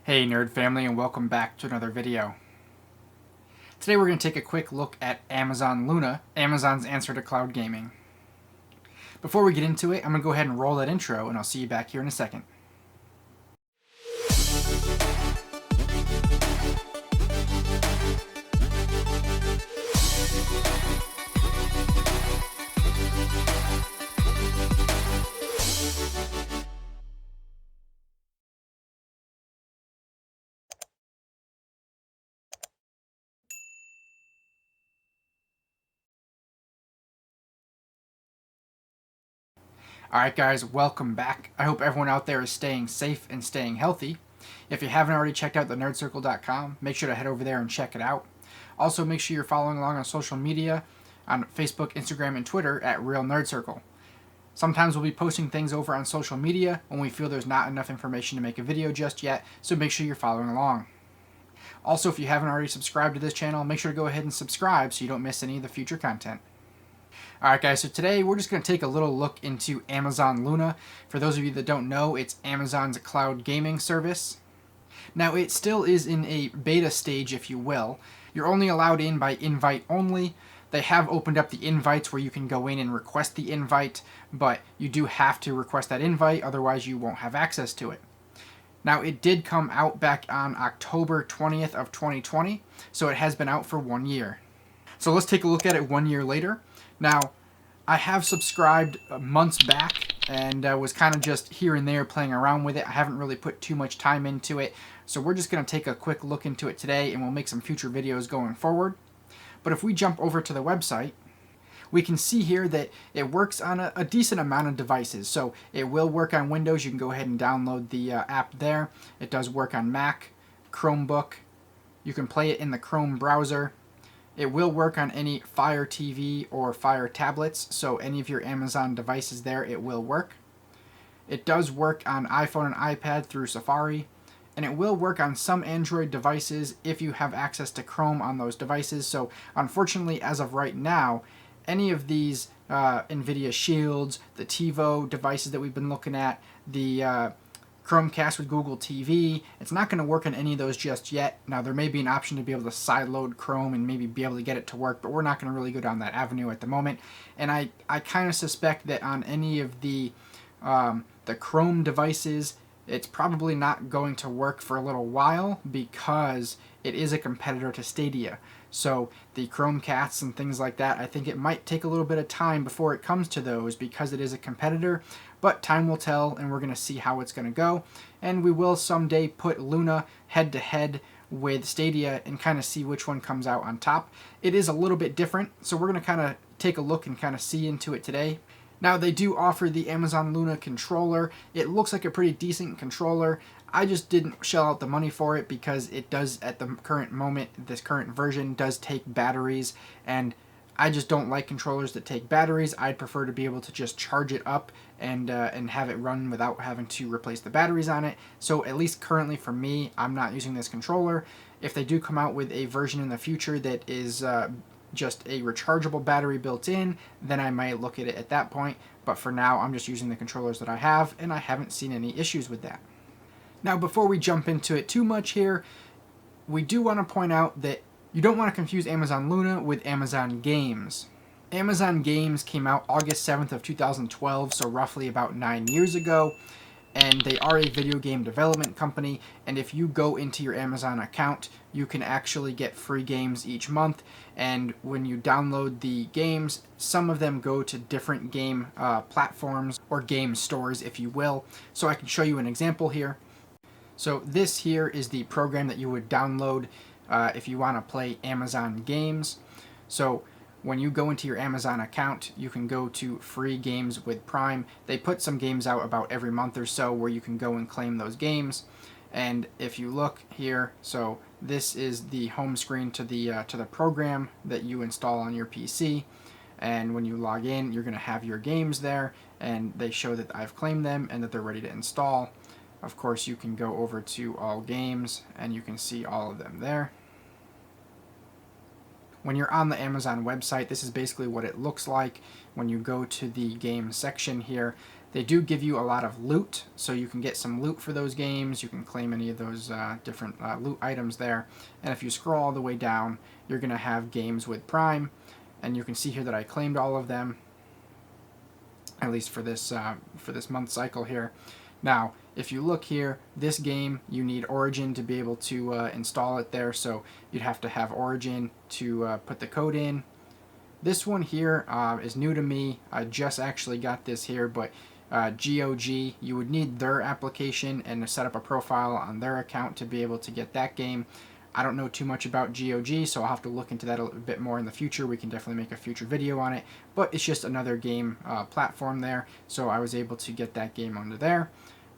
Hey nerd family, and welcome back to another video. Today we're going to take a quick look at Amazon Luna, Amazon's answer to cloud gaming. Before we get into it, I'm going to go ahead and roll that intro, and I'll see you back here in a second. Alright guys, welcome back. I hope everyone out there is staying safe and staying healthy. If you haven't already checked out thenerdcircle.com, make sure to head over there and check it out. Also, make sure you're following along on social media, on Facebook, Instagram, and Twitter at Real Nerd Circle. Sometimes we'll be posting things over on social media when we feel there's not enough information to make a video just yet, so make sure you're following along. Also, if you haven't already subscribed to this channel, make sure to go ahead and subscribe so you don't miss any of the future content. Alright guys, so today we're just going to take a little look into Amazon Luna. For those of you that don't know, it's Amazon's cloud gaming service. Now, it still is in a beta stage, if you will. You're only allowed in by invite only. They have opened up the invites where you can go in and request the invite, but you do have to request that invite, otherwise you won't have access to it. Now, it did come out back on October 20th of 2020, so it has been out for 1 year. So let's take a look at it 1 year later. Now, I have subscribed months back and was kind of just here and there playing around with it. I haven't really put too much time into it, so we're just going to take a quick look into it today, and we'll make some future videos going forward. But if we jump over to the website, we can see here that it works on a decent amount of devices. So it will work on Windows. You can go ahead and download the app there. It does work on Mac, Chromebook. You can play it in the Chrome browser. It will work on any Fire TV or Fire tablets, so any of your Amazon devices there, it will work. It does work on iPhone and iPad through Safari, and it will work on some Android devices if you have access to Chrome on those devices. So unfortunately, as of right now, any of these NVIDIA Shields, the TiVo devices that we've been looking at, the Chromecast with Google TV, it's not going to work on any of those just yet. Now, there may be an option to be able to sideload Chrome and maybe be able to get it to work, but we're not going to really go down that avenue at the moment. And I kind of suspect that on any of the Chrome devices, it's probably not going to work for a little while because it is a competitor to Stadia. So the Chromecasts and things like that, I think it might take a little bit of time before it comes to those because it is a competitor, but time will tell, and we're going to see how it's going to go. And we will someday put Luna head to head with Stadia and kind of see which one comes out on top. It is a little bit different, so we're going to kind of take a look and kind of see into it today. Now, they do offer the Amazon Luna controller. It looks like a pretty decent controller. I just didn't shell out the money for it because it does, at the current moment, this current version does take batteries, and I just don't like controllers that take batteries. I'd prefer to be able to just charge it up and have it run without having to replace the batteries on it. So at least currently for me, I'm not using this controller. If they do come out with a version in the future that is just a rechargeable battery built in, then I might look at it at that point. But for now, I'm just using the controllers that I have, and I haven't seen any issues with that. Now, before we jump into it too much here, we do want to point out that you don't want to confuse Amazon Luna with Amazon Games. Amazon Games came out August 7th of 2012, so roughly about 9 years ago, and they are a video game development company, and if you go into your Amazon account, you can actually get free games each month, and when you download the games, some of them go to different game platforms, or game stores, if you will. So I can show you an example here. So this here is the program that you would download if you want to play Amazon games. So when you go into your Amazon account, you can go to free games with Prime. They put some games out about every month or so where you can go and claim those games. And if you look here, so this is the home screen to the program that you install on your PC. And when you log in, you're going to have your games there, and they show that I've claimed them and that they're ready to install. Of course, you can go over to all games and you can see all of them there. When you're on the Amazon website, this is basically what it looks like. When you go to the game section here, They do give you a lot of loot, so you can get some loot for those games. You can claim any of those different loot items there. And if you scroll all the way down, you're going to have games with Prime. And you can see here that I claimed all of them, at least for this month cycle here. Now, if you look here, this game, you need Origin to be able to install it there. So you'd have to have Origin to put the code in. This one here is new to me. I just actually got this here, but GOG, you would need their application and to set up a profile on their account to be able to get that game. I don't know too much about GOG, so I'll have to look into that a little bit more in the future. We can definitely make a future video on it, but it's just another game platform there, so I was able to get that game onto there.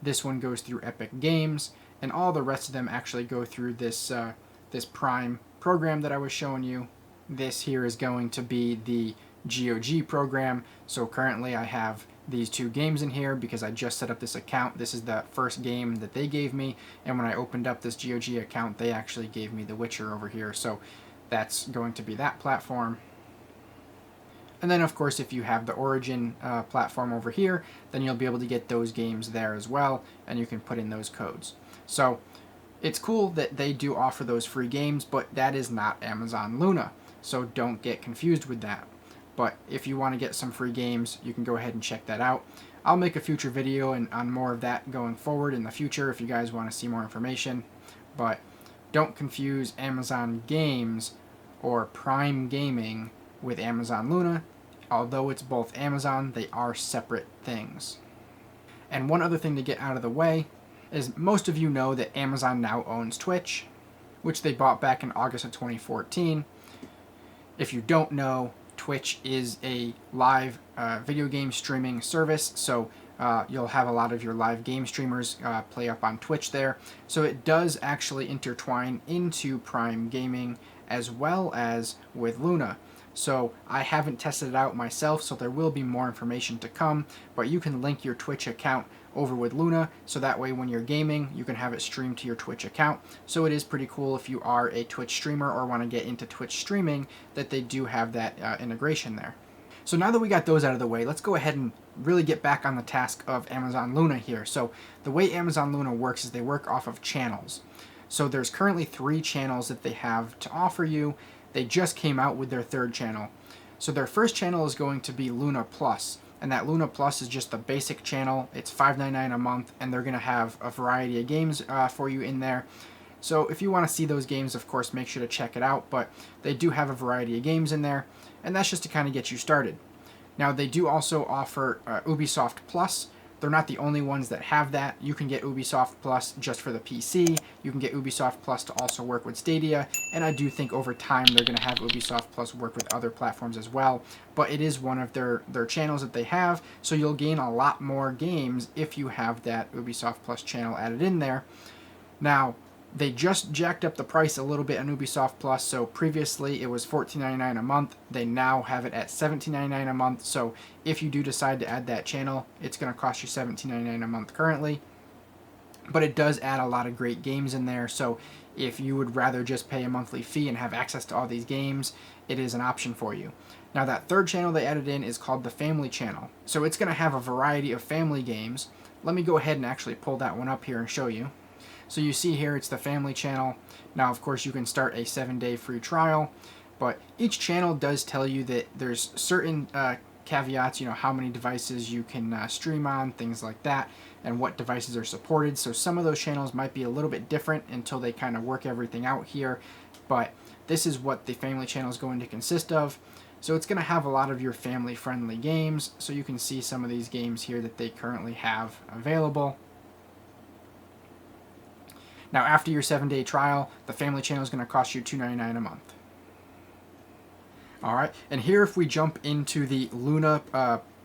This one goes through Epic Games, and all the rest of them actually go through this this Prime program that I was showing you. This here is going to be the GOG program, so currently I have these two games in here because I just set up this account. This is the first game that they gave me, and when I opened up this GOG account, they actually gave me The Witcher over here, so that's going to be that platform. And then, of course, if you have the Origin platform over here, then you'll be able to get those games there as well, and you can put in those codes. So it's cool that they do offer those free games, but that is not Amazon Luna, so don't get confused with that. But if you want to get some free games, you can go ahead and check that out. I'll make a future video on more of that going forward in the future if you guys want to see more information. But don't confuse Amazon Games or Prime Gaming with Amazon Luna. Although it's both Amazon, they are separate things. And one other thing to get out of the way is most of you know that Amazon now owns Twitch, which they bought back in August of 2014. If you don't know, Twitch is a live video game streaming service, so you'll have a lot of your live game streamers play up on Twitch there. So it does actually intertwine into Prime Gaming as well as with Luna. So I haven't tested it out myself, so there will be more information to come, but you can link your Twitch account over with Luna, so that way when you're gaming, you can have it streamed to your Twitch account. So it is pretty cool if you are a Twitch streamer or want to get into Twitch streaming, that they do have that integration there. So now that we got those out of the way, let's go ahead and really get back on the task of Amazon Luna here. So the way Amazon Luna works is they work off of channels. So there's currently 3 channels that they have to offer you. They just came out with their 3rd channel. So their first channel is going to be Luna Plus, and that Luna Plus is just the basic channel. It's $5.99 a month, and they're going to have a variety of games for you in there. So if you want to see those games, of course, make sure to check it out, but they do have a variety of games in there, and that's just to kind of get you started. Now, they do also offer Ubisoft Plus. They're not the only ones that have that. You can get Ubisoft Plus just for the PC. You can get Ubisoft Plus to also work with Stadia. And I do think over time they're going to have Ubisoft Plus work with other platforms as well. But it is one of their channels that they have. So you'll gain a lot more games if you have that Ubisoft Plus channel added in there. Now, they just jacked up the price a little bit on Ubisoft Plus, so previously it was $14.99 a month. They now have it at $17.99 a month, so if you do decide to add that channel, it's going to cost you $17.99 a month currently. But it does add a lot of great games in there, so if you would rather just pay a monthly fee and have access to all these games, it is an option for you. Now that 3rd channel they added in is called the Family Channel, so it's going to have a variety of family games. Let me go ahead and actually pull that one up here and show you. So you see here it's the Family Channel. Now, of course, you can start a 7-day free trial, but each channel does tell you that there's certain caveats, you know, how many devices you can stream on, things like that, and what devices are supported. So some of those channels might be a little bit different until they kind of work everything out here, but this is what the Family Channel is going to consist of. So it's going to have a lot of your family-friendly games, so you can see some of these games here that they currently have available. Now, after your 7-day trial, the Family Channel is going to cost you $2.99 a month. All right, and here if we jump into the Luna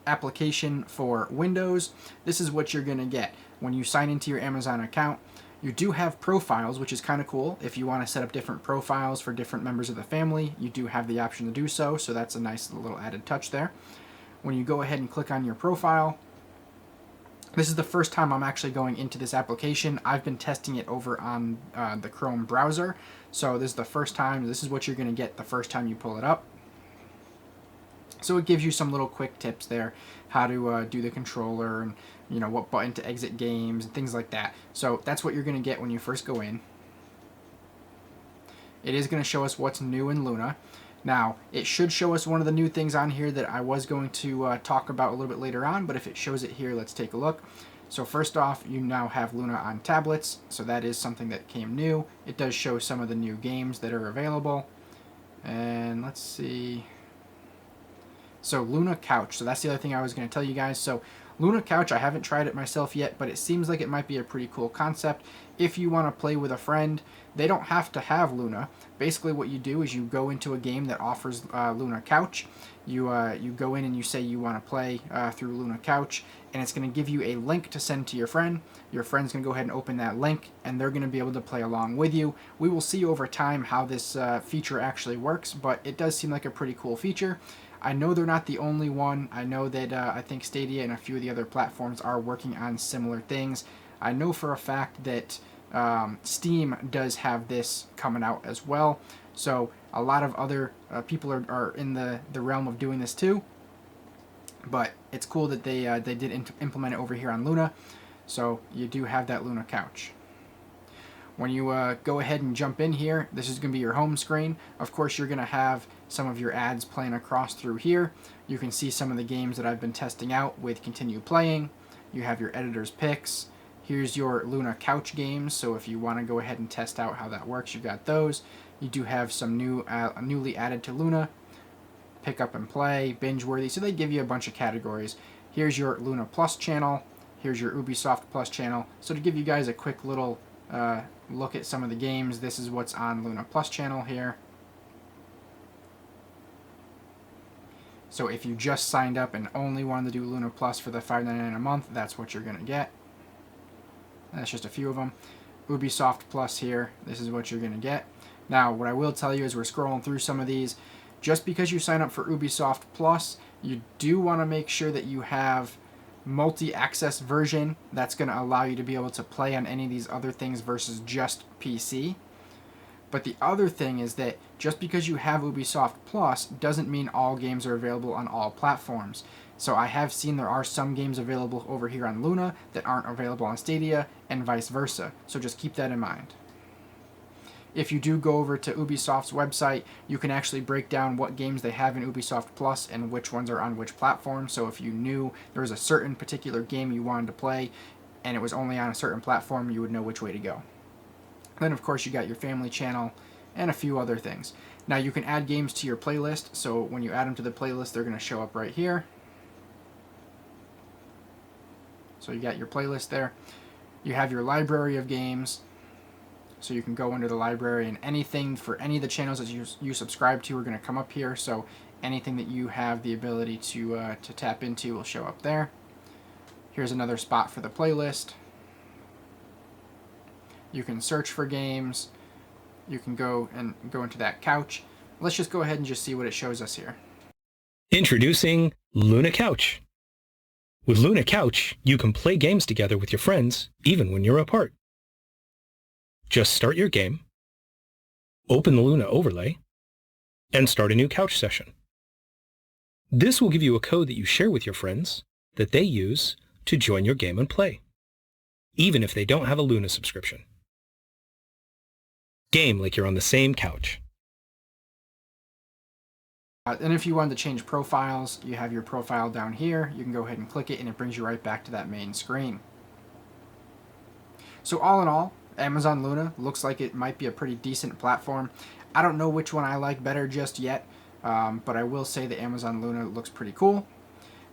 application for Windows, this is what you're going to get. When you sign into your Amazon account, you do have profiles, which is kind of cool. If you want to set up different profiles for different members of the family, you do have the option to do so, so that's a nice little added touch there. When you go ahead and click on your profile, this is the first time I'm actually going into this application. I've been testing it over on the Chrome browser. So this is the first time. This is what you're going to get the first time you pull it up. So it gives you some little quick tips there, how to do the controller, and what button to exit games and things like that. So that's what you're going to get when you first go in. It is going to show us what's new in Luna. Now, it should show us one of the new things on here that I was going to talk about a little bit later on, but if it shows it here, let's take a look. So first off, you now have Luna on tablets, so that is something that came new. It does show some of the new games that are available. And let's see. So Luna Couch, so that's the other thing I was going to tell you guys. So Luna Couch, I haven't tried it myself yet, but it seems like it might be a pretty cool concept. If you want to play with a friend, they don't have to have Luna. Basically what you do is you go into a game that offers Luna Couch. You go in and you say you want to play through Luna Couch, and it's going to give you a link to send to your friend. Your friend's going to go ahead and open that link, and they're going to be able to play along with you. We will see over time how this feature actually works, but it does seem like a pretty cool feature. I know they're not the only one. I know that I think Stadia and a few of the other platforms are working on similar things. I know for a fact that Steam does have this coming out as well. So a lot of other people are in the realm of doing this too. But it's cool that they did implement it over here on Luna. So you do have that Luna Couch. When you go ahead and jump in here, this is going to be your home screen. Of course, you're going to have some of your ads playing across through here. You can see some of the games that I've been testing out with Continue Playing. You have your editor's picks. Here's your Luna Couch games, so if you want to go ahead and test out how that works, you've got those. You do have some newly added to Luna. Pick up and play, binge-worthy, so they give you a bunch of categories. Here's your Luna Plus channel. Here's your Ubisoft Plus channel. So to give you guys a quick little look at some of the games, this is what's on Luna Plus channel here. So if you just signed up and only wanted to do Luna Plus for the $5.99 a month, that's what you're going to get. That's just a few of them. Ubisoft Plus here, this is what you're going to get. Now, what I will tell you is we're scrolling through some of these. Just because you sign up for Ubisoft Plus, you do want to make sure that you have multi-access version. That's going to allow you to be able to play on any of these other things versus just PC. But the other thing is that just because you have Ubisoft Plus doesn't mean all games are available on all platforms. So I have seen there are some games available over here on Luna that aren't available on Stadia, and vice versa. So just keep that in mind. If you do go over to Ubisoft's website, you can actually break down what games they have in Ubisoft Plus and which ones are on which platform. So if you knew there was a certain particular game you wanted to play and it was only on a certain platform, you would know which way to go. Then of course you got your family channel and a few other things. Now you can add games to your playlist, so when you add them to the playlist, they're going to show up right here. So you got your playlist there. You have your library of games, so you can go into the library, and anything for any of the channels that you subscribe to are going to come up here. So anything that you have the ability to tap into will show up there. Here's another spot for the playlist. You can search for games. You can go into that couch. Let's just go ahead and just see what it shows us here. Introducing Luna Couch. With Luna Couch, you can play games together with your friends, even when you're apart. Just start your game, open the Luna overlay, and start a new couch session. This will give you a code that you share with your friends that they use to join your game and play, even if they don't have a Luna subscription. Game like you're on the same couch. And if you wanted to change profiles, you have your profile down here. You can go ahead and click it, and it brings you right back to that main screen. So all in all, Amazon Luna looks like it might be a pretty decent platform. I don't know which one I like better just yet, but I will say that Amazon Luna looks pretty cool,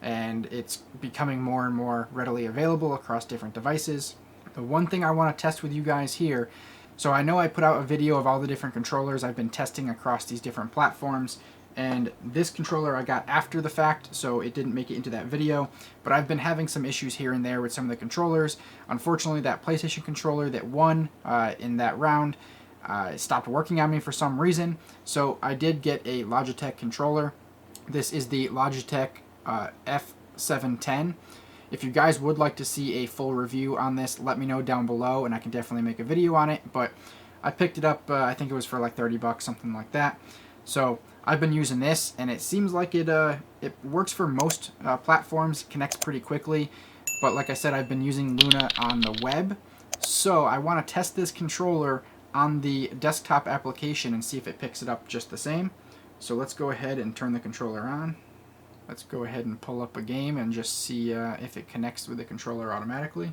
and it's becoming more and more readily available across different devices. The one thing I want to test with you guys here, so I know I put out a video of all the different controllers I've been testing across these different platforms, and this controller I got after the fact, so it didn't make it into that video, but I've been having some issues here and there with some of the controllers. Unfortunately, that PlayStation controller that won in that round stopped working on me for some reason, so I did get a Logitech controller. This is the Logitech F710. If you guys would like to see a full review on this, let me know down below, and I can definitely make a video on it, but I picked it up, I think it was for like 30 bucks, something like that. So I've been using this, and it seems like it works for most platforms, connects pretty quickly. But like I said, I've been using Luna on the web, so I want to test this controller on the desktop application and see if it picks it up just the same. So let's go ahead and turn the controller on. Let's go ahead and pull up a game and just see if it connects with the controller automatically.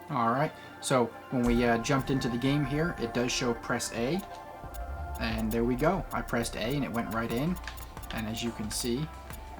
Alright, so when we jumped into the game here, it does show press A, and there we go. I pressed A and it went right in, and as you can see,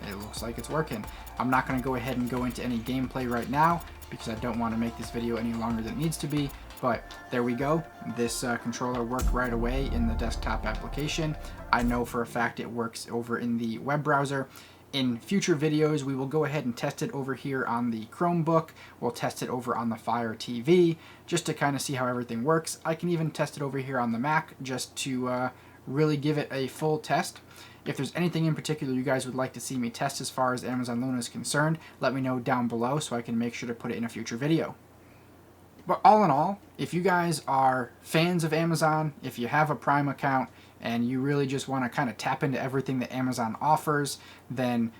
it looks like it's working. I'm not going to go ahead and go into any gameplay right now because I don't want to make this video any longer than it needs to be, but there we go. This controller worked right away in the desktop application. I know for a fact it works over in the web browser. In future videos, we will go ahead and test it over here on the Chromebook. We'll test it over on the Fire TV, just to kind of see how everything works. I can even test it over here on the Mac, just to really give it a full test. If there's anything in particular you guys would like to see me test as far as Amazon Luna is concerned, let me know down below so I can make sure to put it in a future video. But all in all, if you guys are fans of Amazon, if you have a Prime account, and you really just want to kind of tap into everything that Amazon offers, then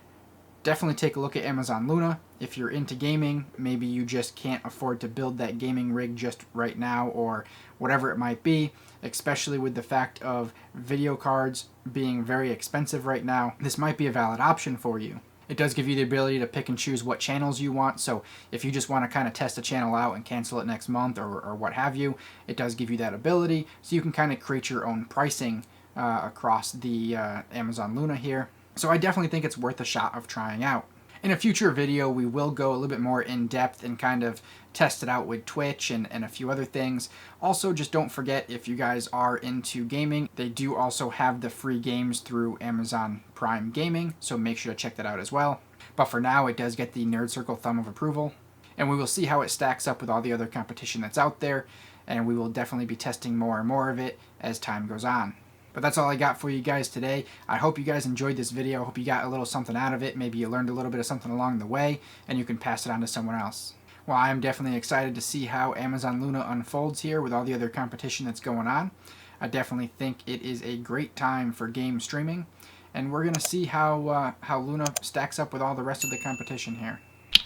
definitely take a look at Amazon Luna. If you're into gaming, maybe you just can't afford to build that gaming rig just right now, or whatever it might be, especially with the fact of video cards being very expensive right now, this might be a valid option for you. It does give you the ability to pick and choose what channels you want, so if you just want to kind of test a channel out and cancel it next month or what have you, it does give you that ability, so you can kind of create your own pricing across the Amazon Luna here. So I definitely think it's worth a shot of trying out. In a future video, we will go a little bit more in depth and kind of test it out with Twitch and a few other things. Also, just don't forget, if you guys are into gaming, they do also have the free games through Amazon Prime Gaming, so make sure to check that out as well. But for now, it does get the Nerd Circle thumb of approval, and we will see how it stacks up with all the other competition that's out there, and we will definitely be testing more and more of it as time goes on. But that's all I got for you guys today. I hope you guys enjoyed this video. I hope you got a little something out of it. Maybe you learned a little bit of something along the way, and you can pass it on to someone else. Well, I am definitely excited to see how Amazon Luna unfolds here with all the other competition that's going on. I definitely think it is a great time for game streaming, and we're going to see how Luna stacks up with all the rest of the competition here.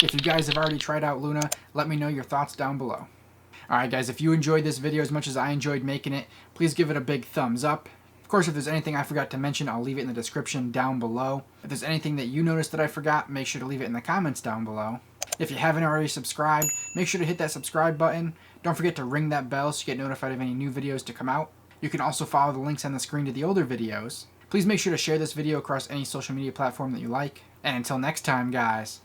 If you guys have already tried out Luna, let me know your thoughts down below. Alright guys, if you enjoyed this video as much as I enjoyed making it, please give it a big thumbs up. Of course, if there's anything I forgot to mention, I'll leave it in the description down below. If there's anything that you noticed that I forgot, make sure to leave it in the comments down below. If you haven't already subscribed, make sure to hit that subscribe button. Don't forget to ring that bell so you get notified of any new videos to come out. You can also follow the links on the screen to the older videos. Please make sure to share this video across any social media platform that you like. And until next time, guys,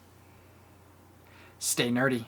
stay nerdy.